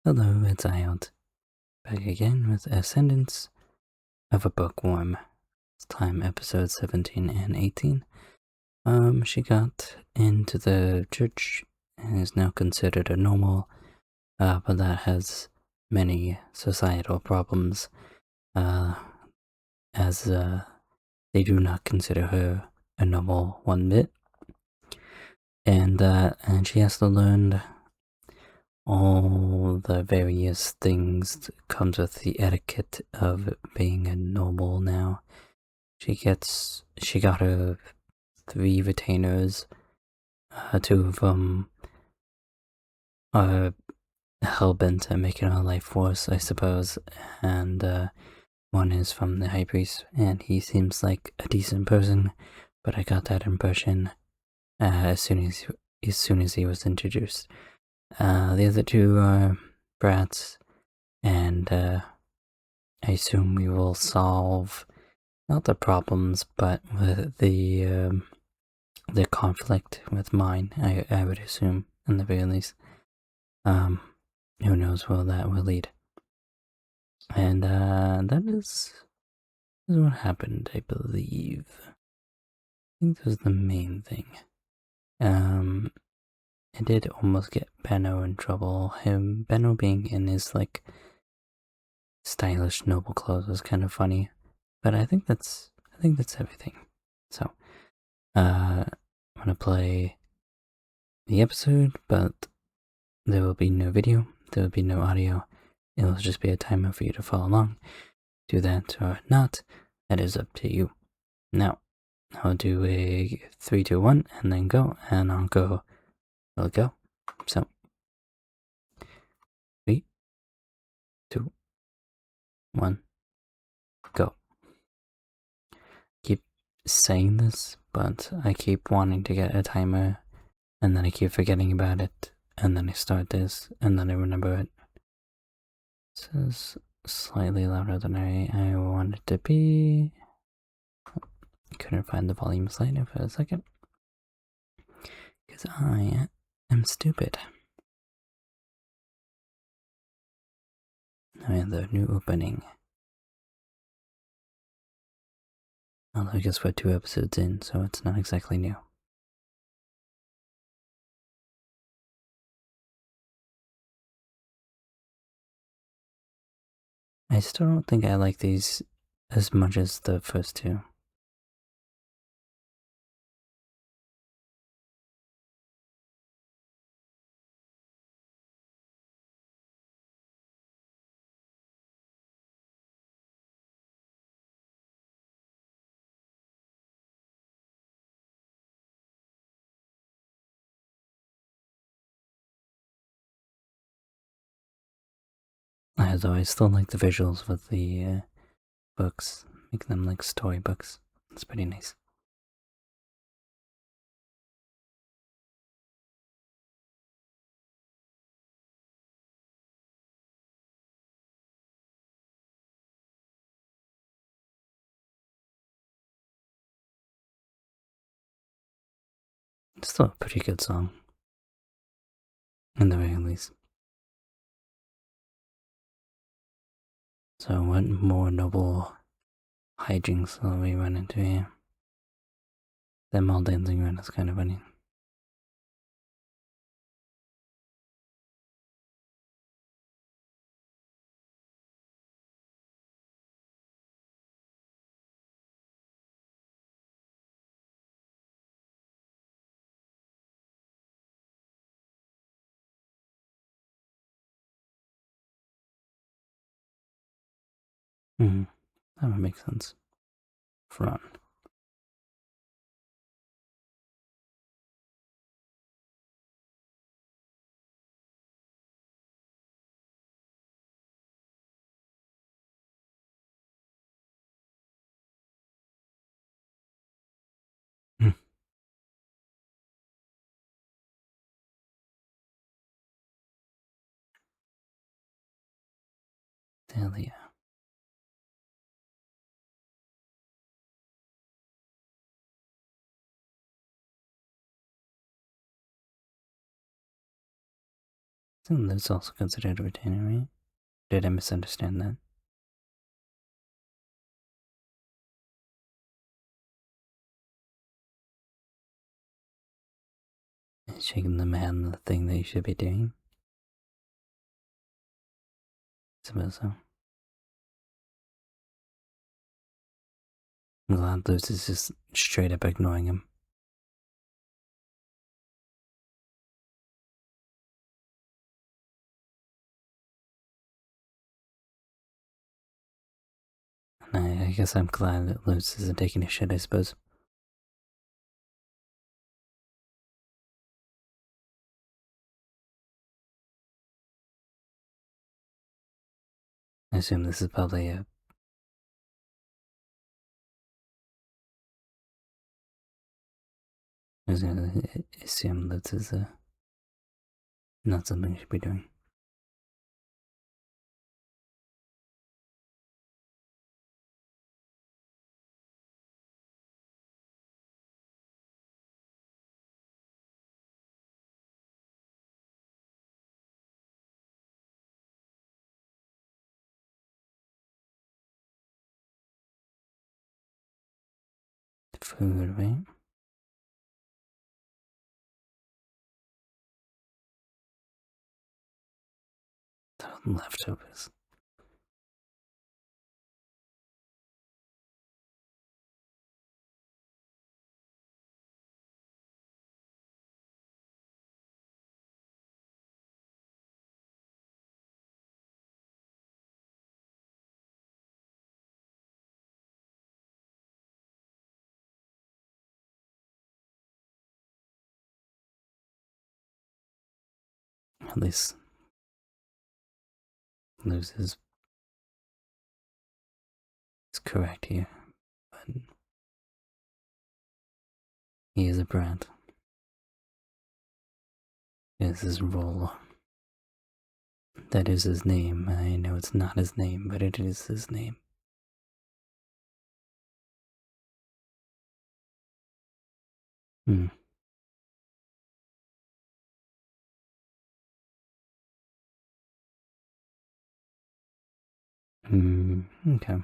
Hello, it's Iot, back again with Ascendance of a Bookworm. This time episode 17 and 18. She got into the church and is now considered a normal, but that has many societal problems, as they do not consider her a normal one bit. And she has to learn all the various things that comes with the etiquette of being a noble now. She got her 3 retainers. 2 of them are hell-bent at making her life worse, I suppose, and one is from the High Priest, and he seems like a decent person, but I got that impression as soon as he was introduced. The other 2 are brats, and I assume we will solve not the problems, but with the conflict with mine. I would assume, in the very least. Who knows where that will lead? And that is what happened, I believe. I think that was the main thing. I did almost get Benno in trouble. Benno being in his like stylish noble clothes was kind of funny, but I think that's everything. So, I'm gonna play the episode, but there will be no video, there will be no audio. It will just be a timer for you to follow along. Do that or not, that is up to you. Now, I'll do a 3, 2, 1, and then go, and I'll go. So, 3, 2, 1, go. Keep saying this, but I keep wanting to get a timer, and then I keep forgetting about it, and then I start this, and then I remember it. This is slightly louder than I want it to be. Couldn't find the volume slider for a second. Because I am stupid. I have the new opening. Although I guess we're 2 episodes in, so it's not exactly new. I still don't think I like these as much as the first 2. Although I still like the visuals with the books, make them like storybooks. It's pretty nice. It's still a pretty good song, in the very least. So what more noble hijinks will we run into here? Them all dancing around is kind of funny. That would make sense. Run. Hell yeah. And that's also considered a retainer, right? Did I misunderstand that? Shaking the man the thing that you should be doing? I suppose so. I'm glad Luz is just straight up ignoring him. And I guess I'm glad that Luz isn't taking a shit, I suppose. I assume this is probably a... I was gonna assume this is not something you should be doing. Food, right? Leftovers. At least Luz is correct here, but he is a brat. It is his role. That is his name. I know it's not his name, but it is his name. Hmm. Okay.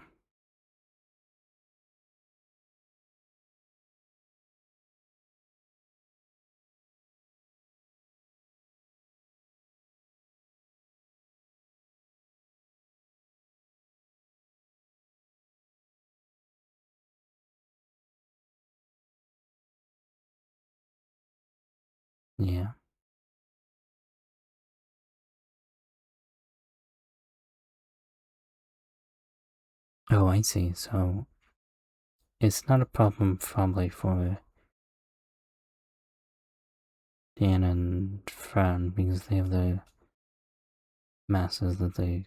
Yeah. Oh, I see. So it's not a problem probably for Dan and Fran because they have the masses that they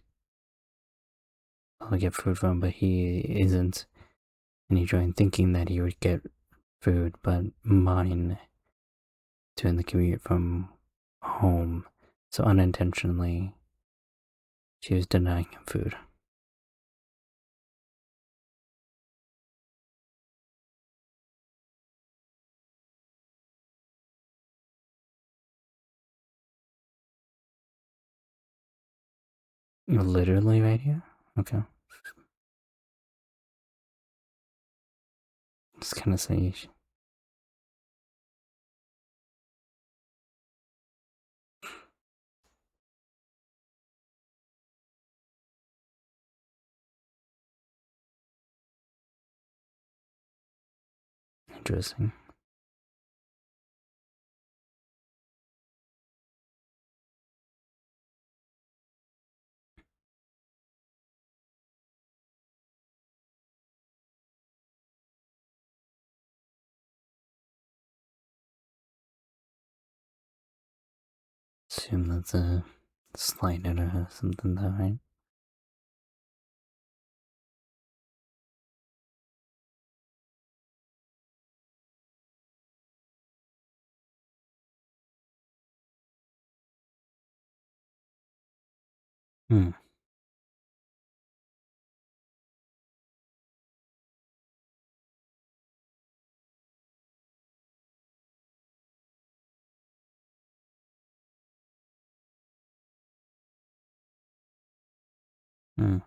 all get food from, but he isn't. And he joined thinking that he would get food, but mine doing the commute from home. So unintentionally, she was denying him food. Literally right here? Okay. Just kind of say, interesting. Assume that's a slight or something though, right? Hmm. Hmm.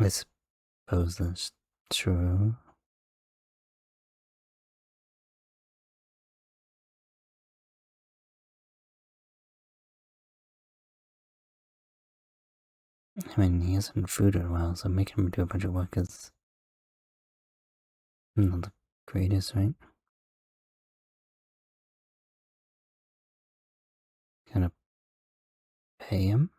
I suppose that's true. I mean, he hasn't food in a while, so making him do a bunch of work is not the greatest, right? Gonna pay him?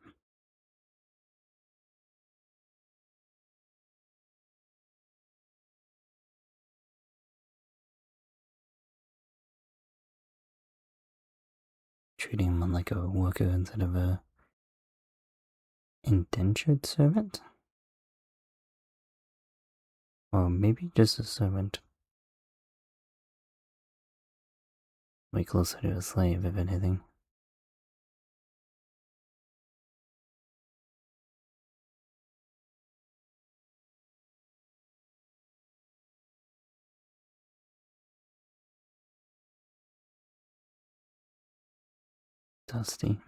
Treating him like a worker instead of a indentured servant? Or maybe just a servant. Way closer to a slave, if anything. Dusty.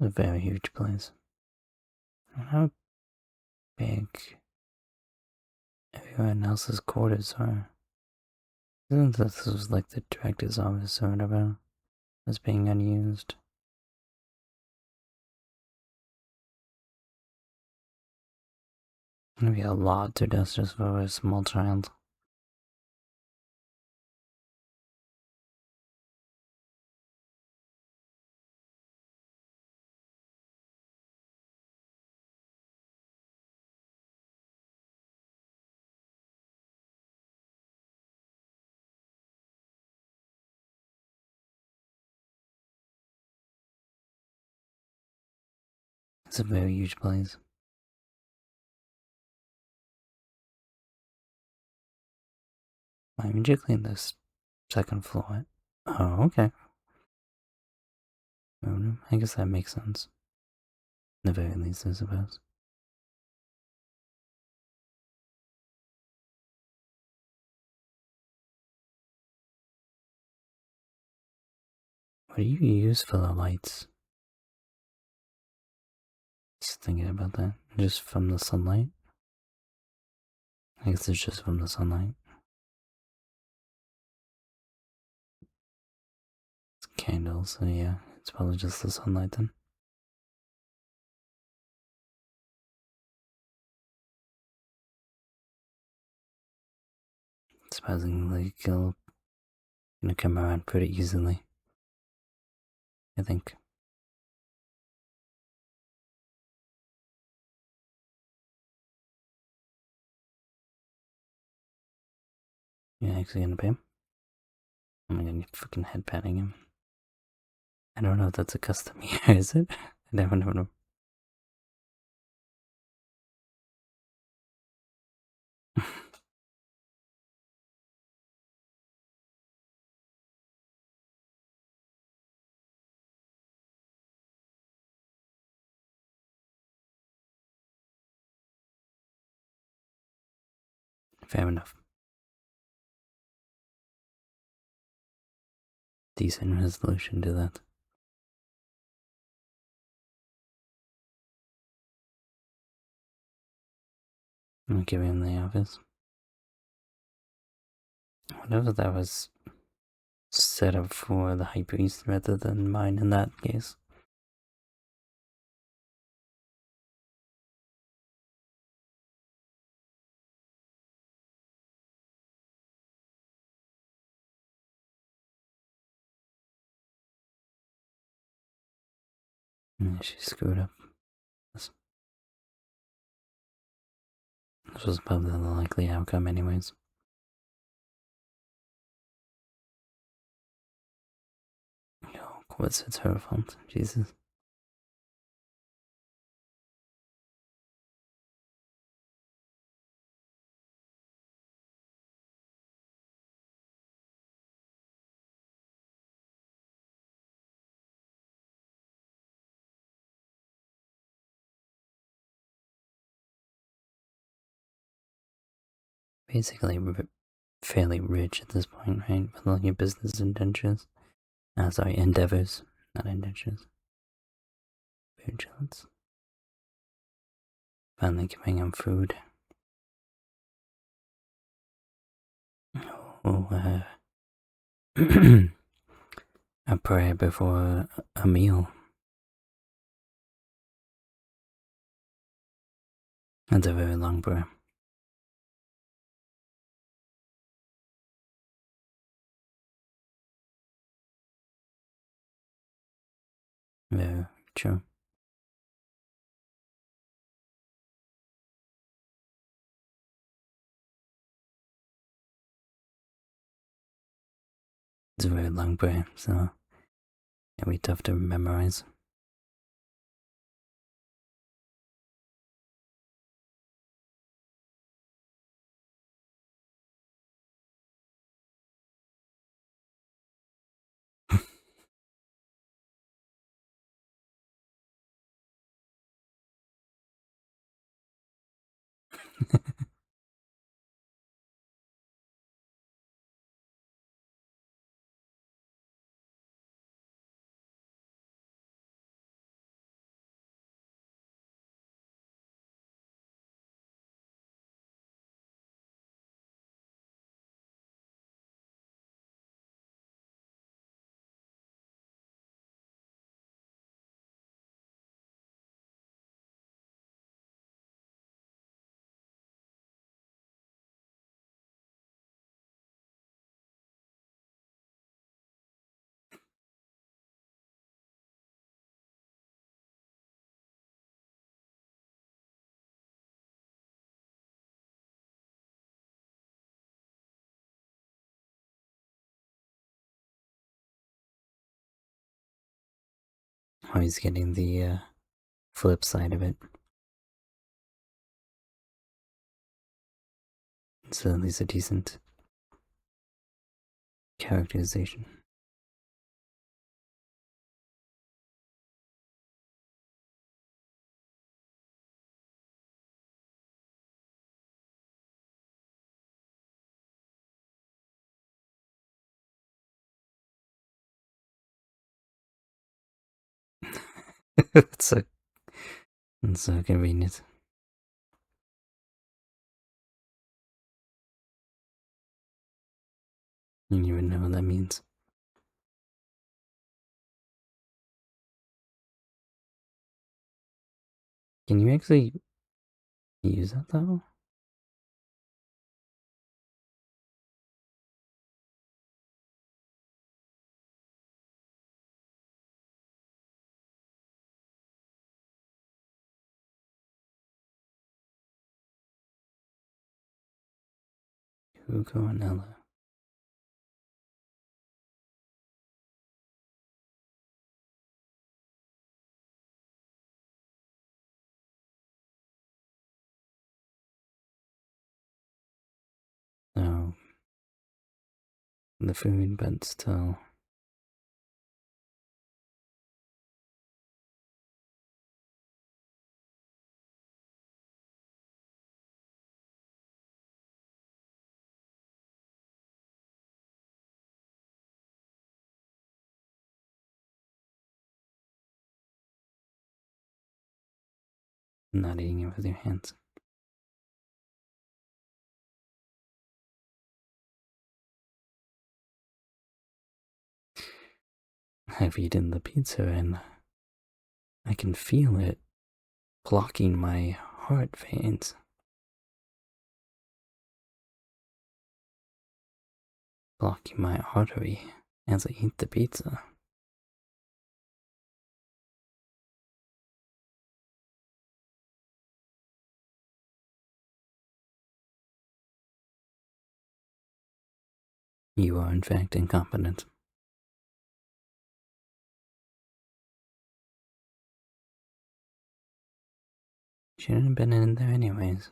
A very huge place. How big everyone else's quarters are? Isn't this was like the director's office or whatever was being unused? Maybe a lot to dust just for a small child. It's a very huge place. Why would you clean this second floor? Oh, okay. I guess that makes sense. At the very least, I suppose. What do you use for the lights? Just thinking about that. Just from the sunlight? I guess it's just from the sunlight. It's candles, so yeah, it's probably just the sunlight then. Surprisingly, it'll gonna come around pretty easily, I think. You're actually gonna pay him? Oh my god, you're fucking head patting him. I don't know if that's a custom here, is it? I never know. Fair enough. Decent resolution to that. I'm giving him the office. Whatever that was set up for the high priest rather than mine in that case. Yeah, she screwed up. This was probably the likely outcome, anyways. Yo, of course it's her fault. Jesus. basically fairly rich at this point, right? With all your business intentions. Sorry, endeavors, not intentions. Vigilance. Finally giving him food. Oh, a prayer before a meal. That's a very long prayer. Very true. It's a very long prayer, so it'll be tough to memorize. Oh, he's getting the flip side of it. So at least a decent characterization. it's so it's so convenient. You don't even know what that means. Can you actually use that though? Hugo and Ella. So the food, but still. Not eating it with your hands. I've eaten the pizza and I can feel it blocking my heart veins. Blocking my artery as I eat the pizza. You are in fact incompetent. Shouldn't have been in there anyways.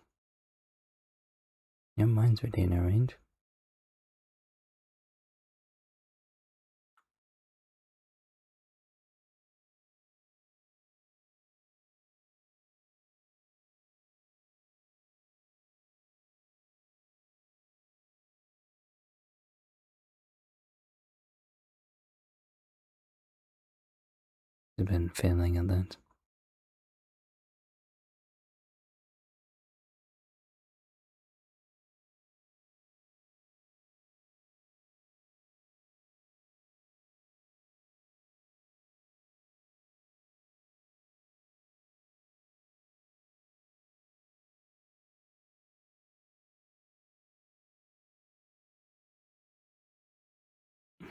Your mind's within range. She's been failing at that.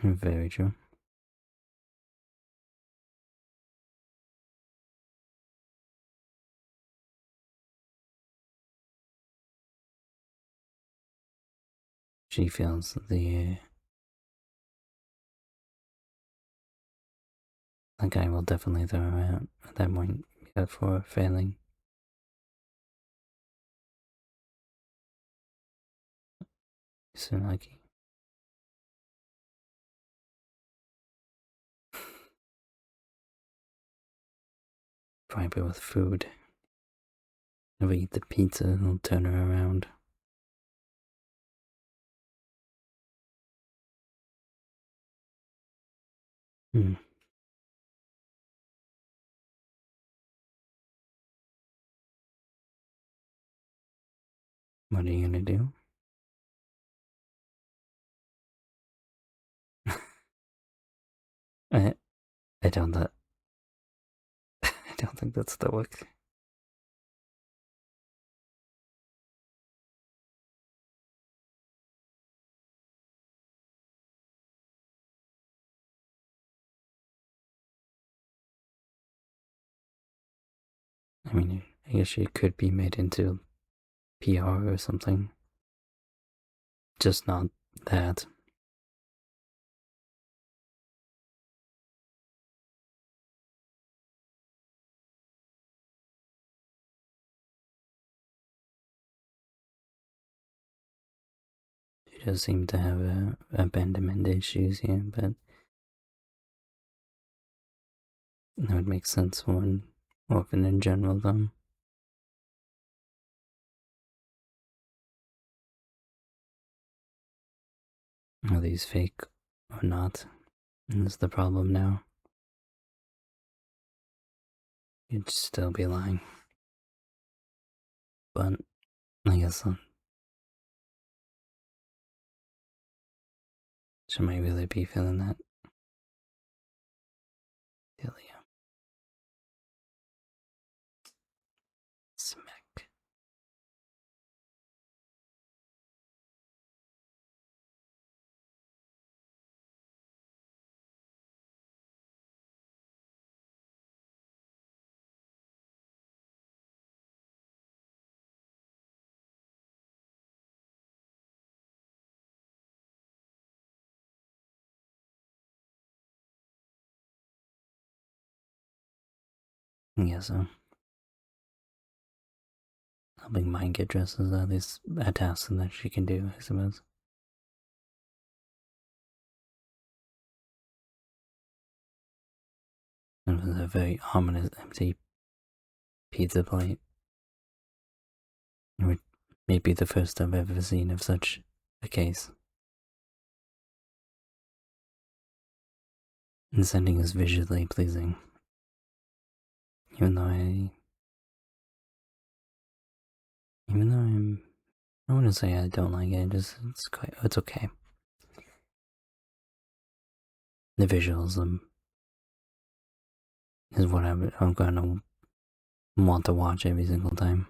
Very true. She feels the guy will definitely throw her out at that point for failing. So lucky. Probably with food. If we eat the pizza, he'll turn her around. Hmm. What are you gonna do? I I don't that I don't think that's the look. I mean, I guess she could be made into PR or something. Just not that. She does seem to have abandonment issues here, but that would make sense for an orphan in general, though. Are these fake or not? That's the problem now. You'd still be lying. But I guess she might really be feeling that. Delia. Smack. Yeah, so helping mind get dressed is at least a task that she can do, I suppose. It was a very ominous empty pizza plate. It may be the first I've ever seen of such a case. The setting is visually pleasing. Even though I wouldn't say I don't like it. It's okay. The visuals is what I'm gonna want to watch every single time.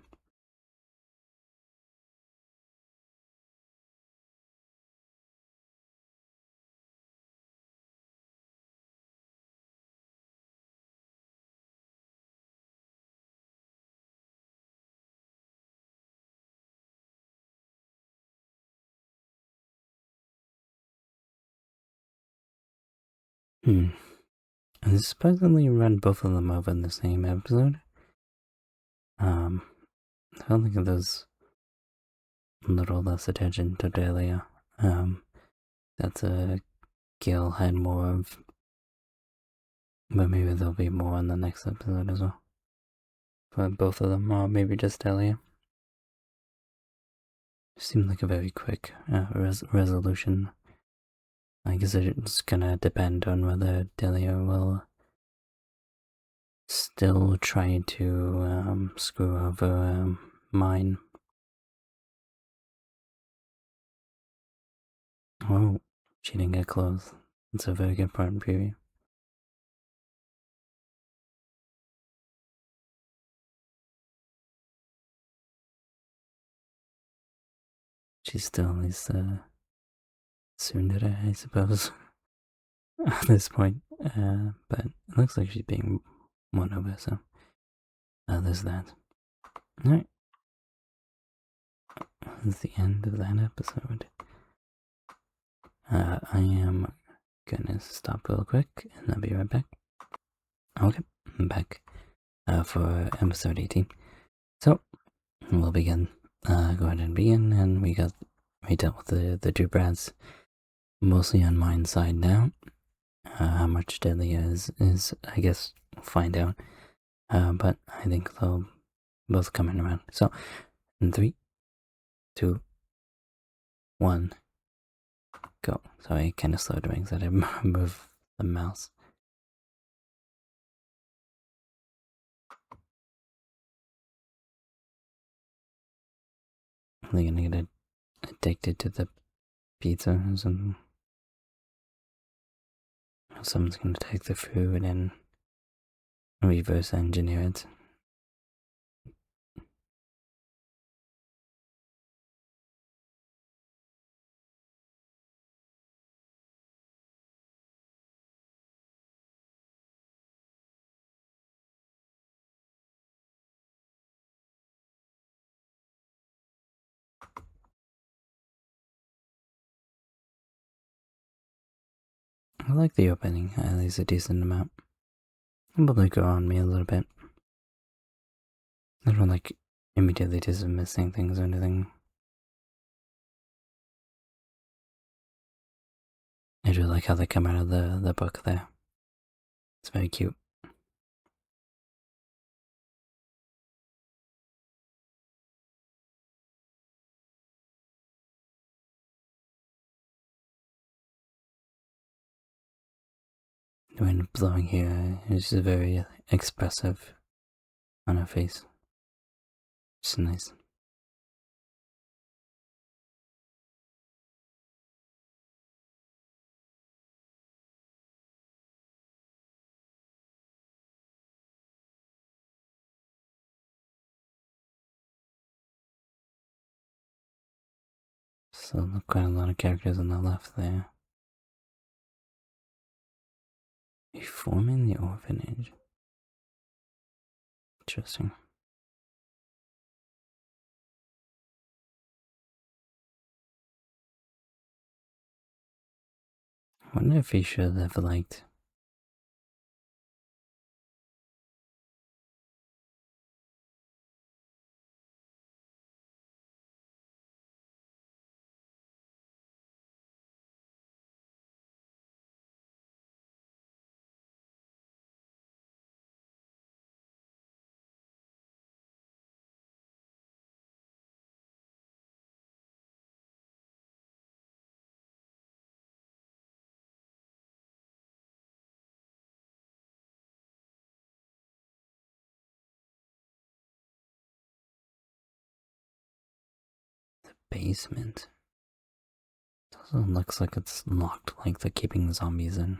Hmm. And supposedly run both of them over in the same episode. I don't think there's a little less attention to Delia. That's a Gil had more of, but maybe there'll be more in the next episode as well. But both of them, or maybe just Delia. Seemed like a very quick resolution. I guess it's gonna depend on whether Delia will still trying to screw over mine. Oh, she didn't get close. It's a very good part in preview. She still is tsundere, I suppose, at this point. But it looks like she's being won over, so there's that. Alright. That's the end of that episode. I am gonna stop real quick and I'll be right back. Okay, I'm back for episode 18. So, we'll begin. Go ahead and begin, and we dealt with the two brads mostly on mine side now. How much deadly is I guess we'll find out. But I think they'll both come in around. So, in 3, 2, 1, go. So I kind of slow doing so I move the mouse. They're gonna get addicted to the pizza or something. Someone's gonna take the food and reverse engineer it. I like the opening, at least a decent amount. But they go on me a little bit. I don't like immediately dismissing things or anything. I do like how they come out of the book there. It's very cute. The wind blowing here is very expressive on her face. It's nice. So quite a lot of characters on the left there. Reforming the orphanage. Interesting. I wonder if he should have liked the basement. It also looks like it's locked, like they're keeping the zombies in.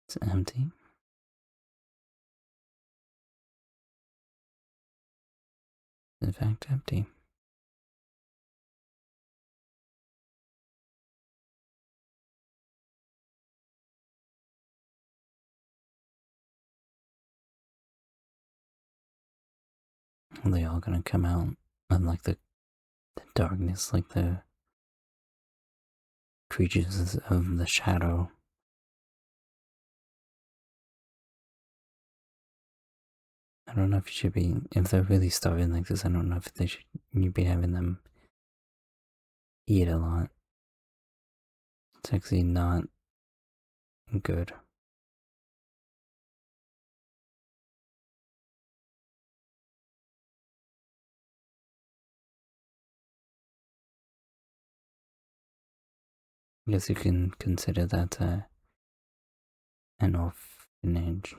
It's empty. In fact, empty. Are they all gonna come out and like the darkness, like the creatures of the shadow? I don't know if you should be, if they're really starving like this, I don't know if you'd be having them eat a lot. It's actually not good. guess you can consider that an orphanage.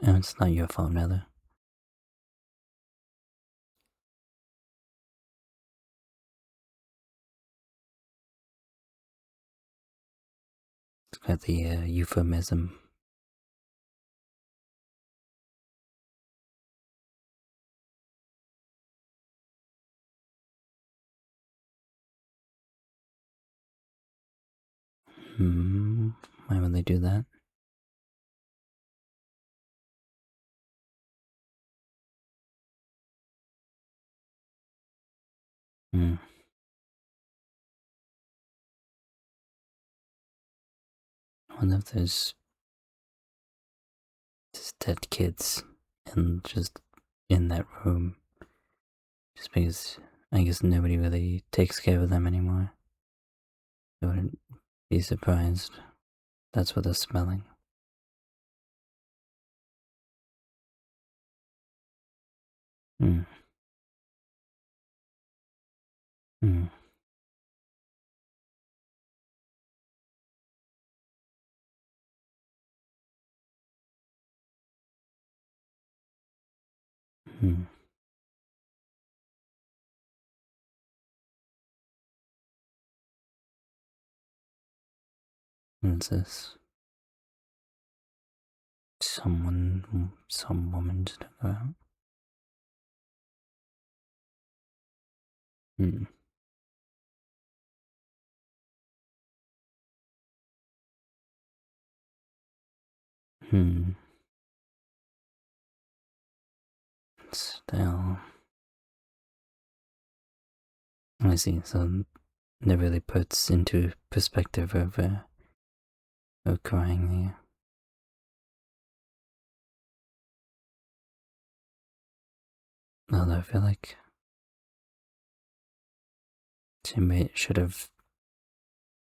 It's not your fault, rather. It's got the euphemism. Why would they do that? Hmm. I wonder if there's just dead kids and just in that room. Just because I guess nobody really takes care of them anymore. I wouldn't be surprised. That's what they're smelling. Hmm. Hmm. Hmm. What's this? Some woman just took her out. Hmm. Hmm. Still, I see. So that really puts into perspective of her crying there. Although I feel like should have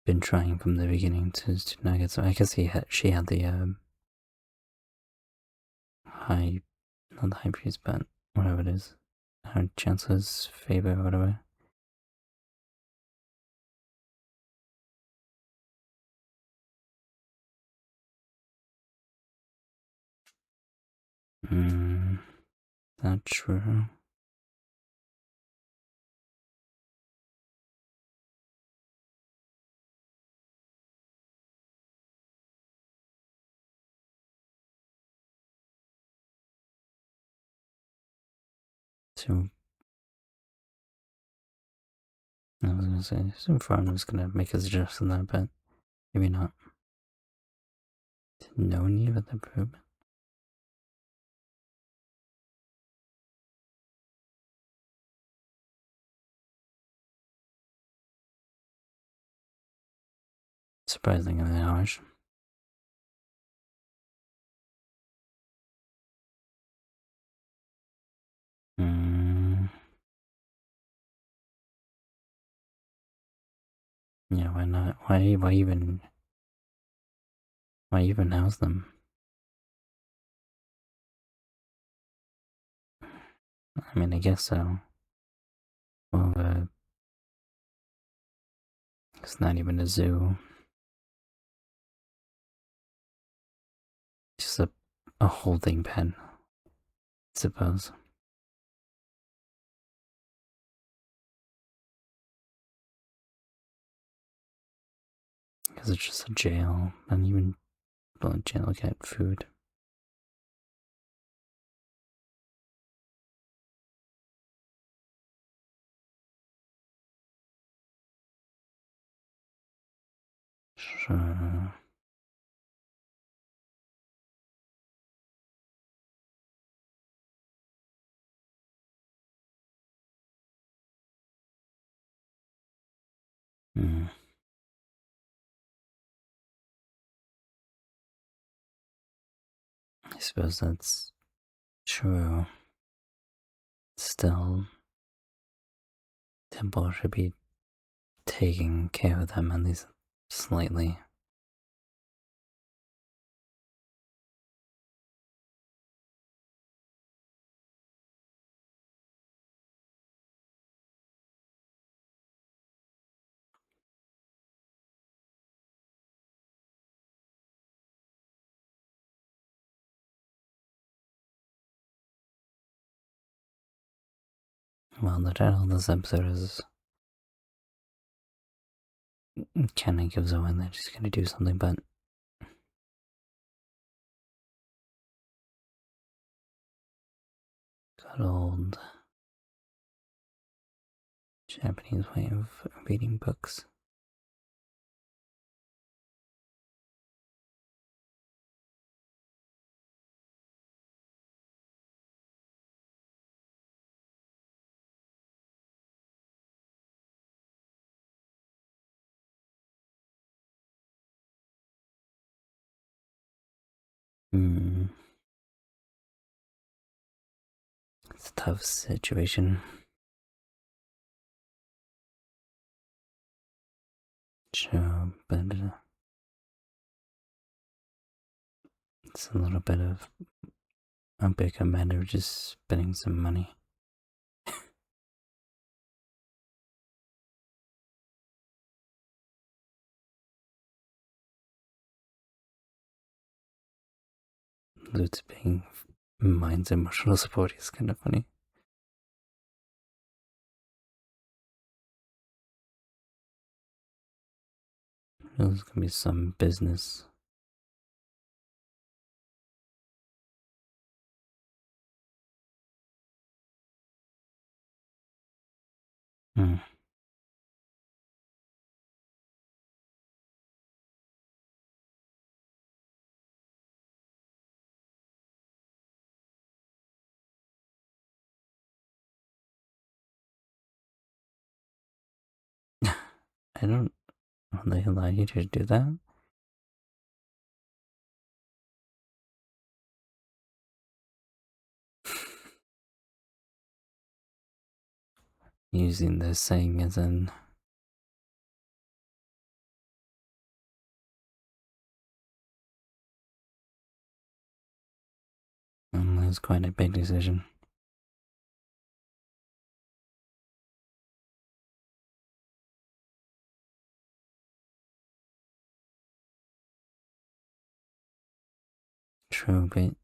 been trying from the beginning to not get. So I guess she had the high, not the high priest, but whatever it is, her chancellor's favor or whatever. Hmm. Not true. So I was gonna say, so Fran was gonna make a suggestion that, but maybe not. No need of the improvement. Surprisingly harsh. Mm, yeah, why not? Why even house them? I mean, I guess so. Well, it's not even a zoo. Just a holding pen, I suppose. Because it's just a jail, and even well, jail get food. Sure. Mm, I suppose that's true. Still, temple should be taking care of them, at least slightly. Well, the title of this episode is kind of gives away that she's gonna do something, but good old Japanese way of reading books. Hmm. It's a tough situation. Sure, but it's a little bit of a bigger matter of just spending some money. Lutz being mine's emotional support is kind of funny. There's gonna be some business. Hmm. I don't know they allow you to do that. Using this saying as in it's quite a big decision. True, but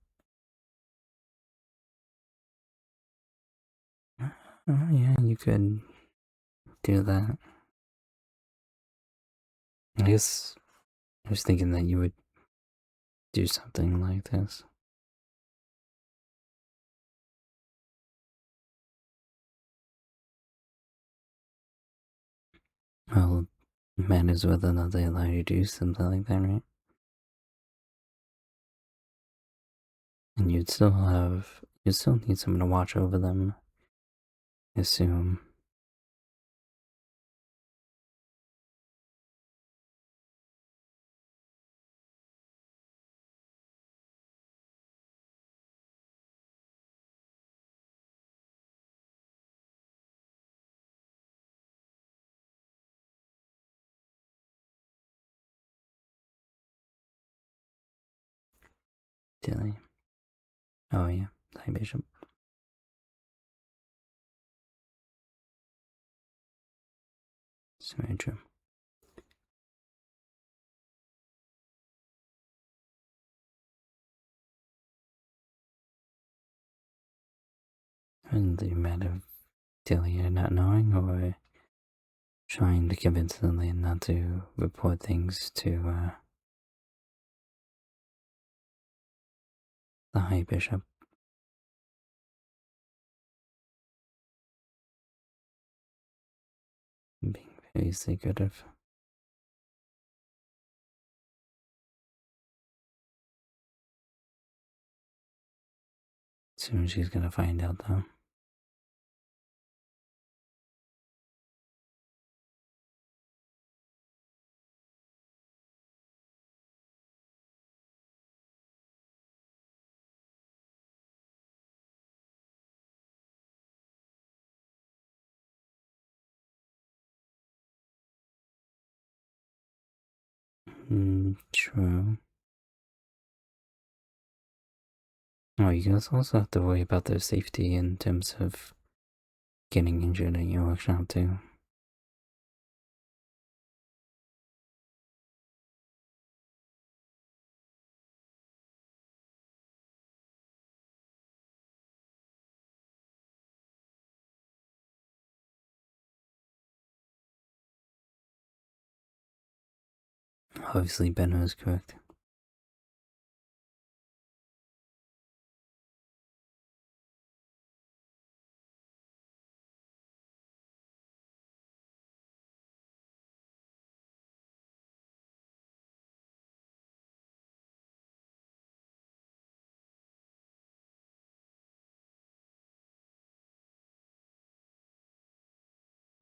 yeah, you could do that. I guess I was thinking that you would do something like this. Well, matters whether or not they allow you to do something like that, right? And you'd still need someone to watch over them, I assume. Dilly. Oh yeah, High Bishop. It's very true. And the matter of Delia not knowing or trying to convince Lillian not to report things to the High Bishop. Being very secretive. Soon she's gonna find out though. True. Oh, you guys also have to worry about their safety in terms of getting injured in your workshop too. Obviously, Benno is correct.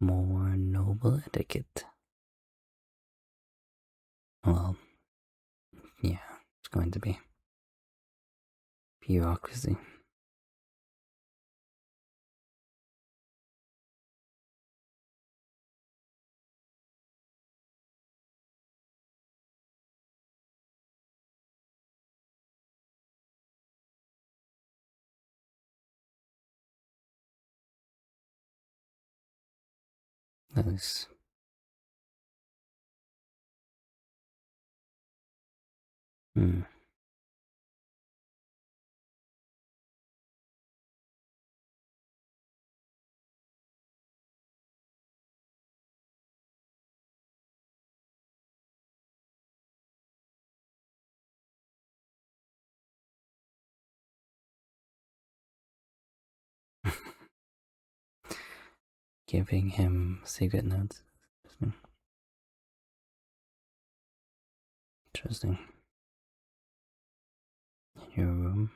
More noble etiquette. Well, yeah, it's going to be bureaucracy. Nice. Hmm. Giving him secret notes. Interesting. In your room.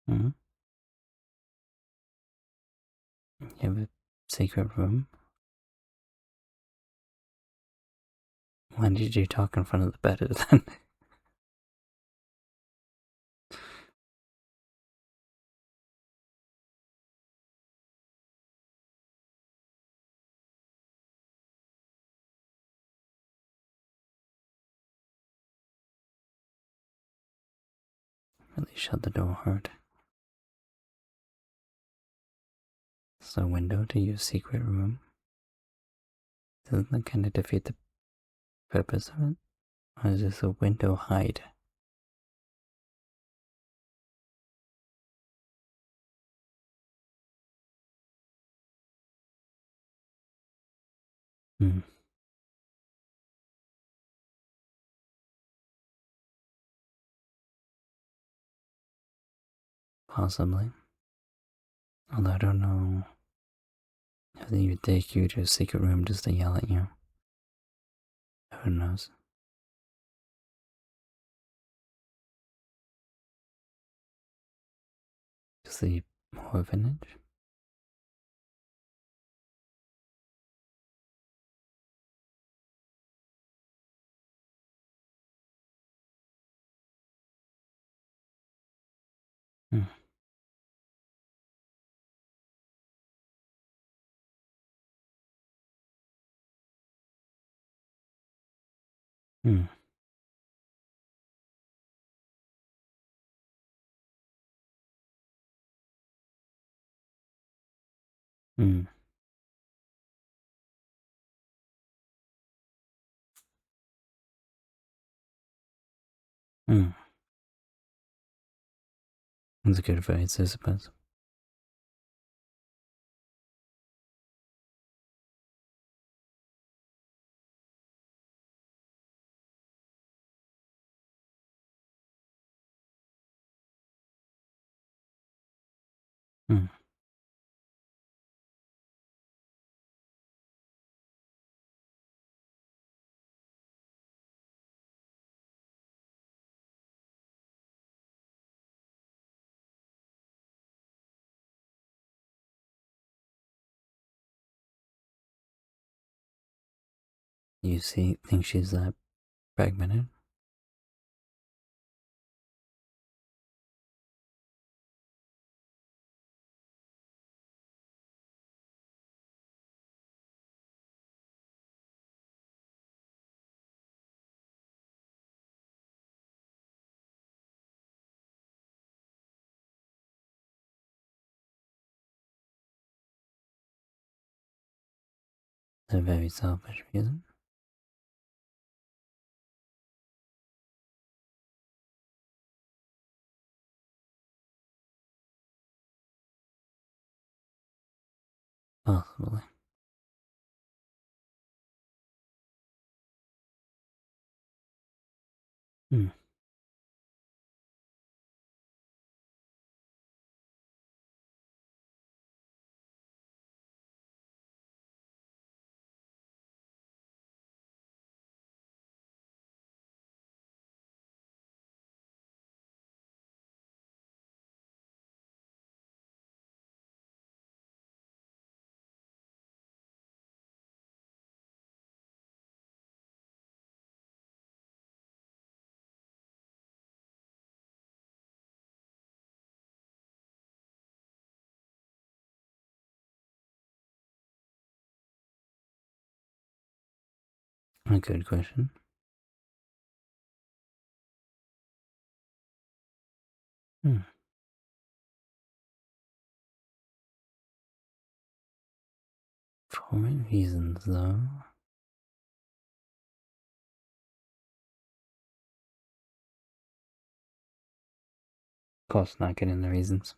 Hmm? You have a secret room? When did you talk in front of the bed then? Really shut the door hard. It's a window to your secret room. Doesn't that kind of defeat the purpose of it? Or is this a window hide? Hmm. Possibly. Although I don't know. I think he would take you to a secret room just to yell at you. Who knows? Is the orphanage? Hmm. Hmm. Hmm. Hmm. That's a good advice, I suppose. Hmm. You think she's that fragmented? a very selfish reason. Possibly. Hmm. A good question. Hmm. For what reasons, though? Of course, not getting the reasons.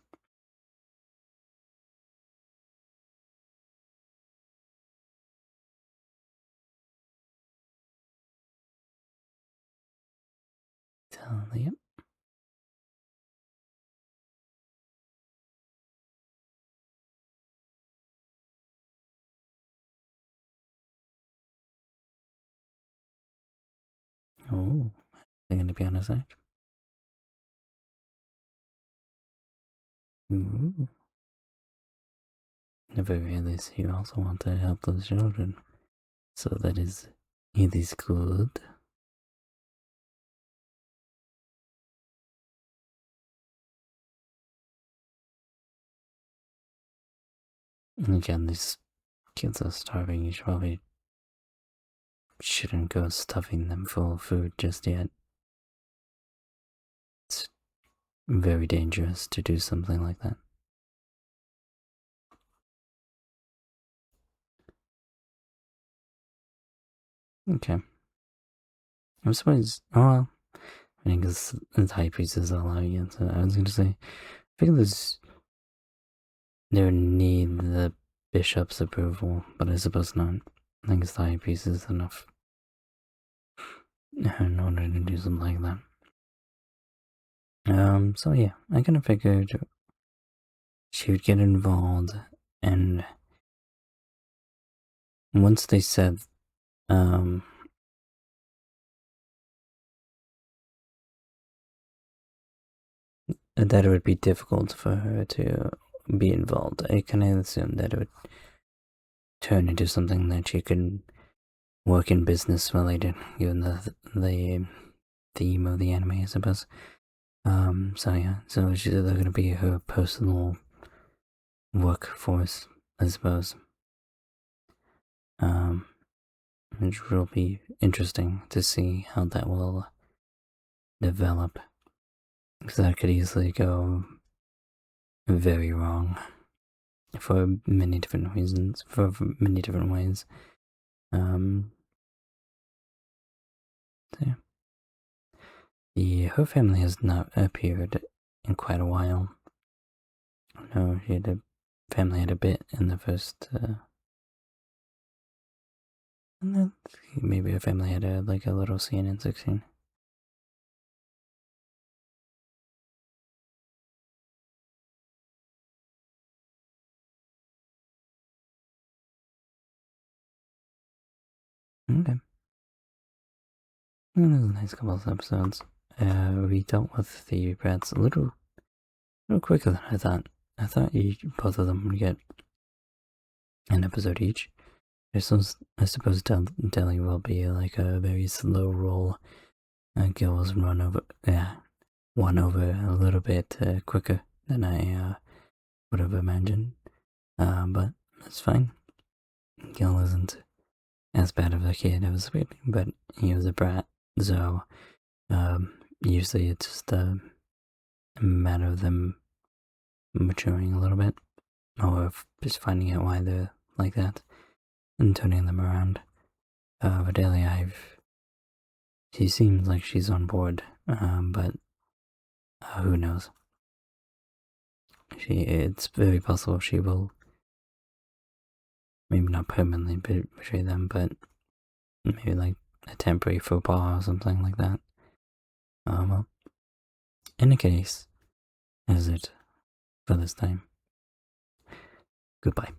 Yep. Oh, they're gonna be on his side. Ooh. At the very least, you also want to help those children. So it is good. And again, these kids are starving. You probably shouldn't go stuffing them full of food just yet. It's very dangerous to do something like that. Okay. I'm surprised. Oh well. I think the high priest is allowing it. So I was going to say, I think they would need the bishop's approval, but I suppose not. I think the high priest is enough in order to do something like that. So yeah, I kind of figured she would get involved, and once they said, um, that it would be difficult for her to be involved, I kind of assumed that it would turn into something that she could work in business related, given the theme of the anime, I suppose. So yeah, so she's either going to be her personal workforce, I suppose. Which will be interesting to see how that will develop, because that could easily go very wrong for many different reasons, for many different ways. So yeah. Her family has not appeared in quite a while. No, family had a bit in the first, and then maybe her family had a little scene in 16. Okay. Well, there's a nice couple of episodes. We dealt with the rats a little quicker than I thought. I thought both of them would get an episode each. I suppose Delhi will be like a very slow roll. Gills won over a little bit quicker than I would have imagined. But that's fine. Gil isn't as bad of a kid as Sweet, but he was a brat, so usually it's just a matter of them maturing a little bit, or just finding out why they're like that. and turning them around. Vidalia, she seems like she's on board, but who knows? It's very possible she will maybe not permanently betray them, but maybe like a temporary faux pas or something like that. Well, in any case, is it for this time. Goodbye.